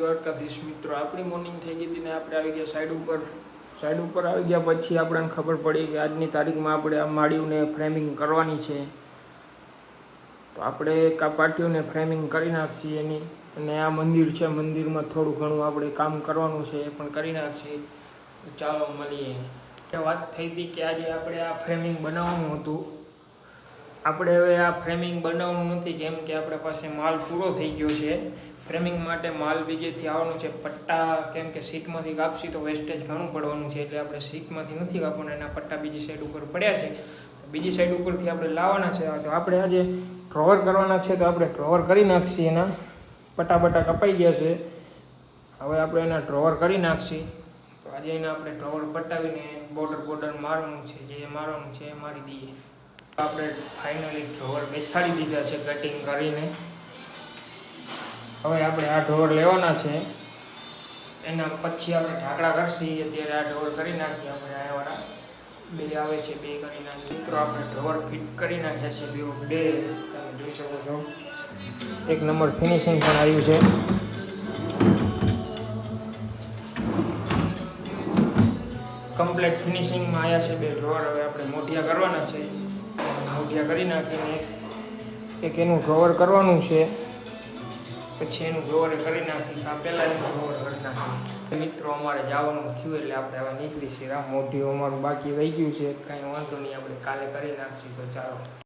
દ્વારકાધીશ મિત્રો, આપણી મોર્નિંગ થઈ ગઈ હતી ને આપણે આવી ગયા સાઈડ ઉપર આવી ગયા પછી આપણને ખબર પડી કે આજની તારીખમાં આપણે આ માળીઓને ફ્રેમિંગ કરવાની છે. તો આપણે પાટીઓને ફ્રેમિંગ કરી નાખીએ એની. અને આ મંદિર છે, મંદિરમાં થોડું ઘણું આપણે કામ કરવાનું છે, એ પણ કરી નાખીએ. ચાલો મળીએ. વાત થઈ હતી કે આજે આપણે આ ફ્રેમિંગ બનાવવાનું હતું. આપણે હવે આ ફ્રેમિંગ બનાવવાનું નથી, કેમ કે આપણા પાસે માલ પૂરો થઈ ગયો છે. ફ્રેમિંગ માટે માલ બીજેથી આવવાનું છે. પટ્ટા કેમ કે સીટમાંથી કાપશી તો વેસ્ટેજ ઘણું પડવાનું છે, એટલે આપણે સીટમાંથી નથી કાપવાના. એના પટ્ટા બીજી સાઈડ ઉપર પડ્યા છે, બીજી સાઈડ ઉપરથી આપણે લાવવાના છે. તો આપણે આજે ડ્રોવર કરવાના છે, તો આપણે ડ્રોવર કરી નાખીએ. એના પટ્ટા કપાઈ ગયા છે, હવે આપણે એના ડ્રોવર કરી નાખીએ. તો આજે એના આપણે ડ્રોવર પટાવીને બોર્ડર મારવાનું છે, જે મારવાનું છે એ મારી દઈએ. આપણે ફાઇનલી ડ્રોવર બેસાડી દીધા છે કટિંગ કરીને. હવે આપણે આ ડ્રોવર લેવાના છે, એના પછી આપણે ઢાંકડા કરશી. અત્યારે આ ડ્રોવર કરી નાખીએ. આપણે આવાળા બે આવે છે, બે કરી નાખીએ. મિત્રો આપણે ડ્રોવર ફિટ કરી નાખ્યા છે બે. તમે જોઈ શકો છો, એક નંબર ફિનિશિંગ પણ આવ્યું છે. કમ્પ્લીટ ફિનિશિંગમાં આવ્યા છે બે ડ્રોવર. હવે આપણે મોઢિયા કરવાના છે, મોઢિયા કરી નાખીને એક એનું ડ્રોવર કરવાનું છે, પછી એનું ડ્રોવર કરી નાખી. પહેલાં એનું ડ્રોવર કરી નાખીએ. મિત્રો અમારે જવાનું થયું એટલે આપણે હવે નીકળી છીએ. મોઢિયું અમારું બાકી રહી ગયું છે, કાંઈ વાંધો નહીં, આપણે કાલે કરી નાખીશું. તો ચાલો.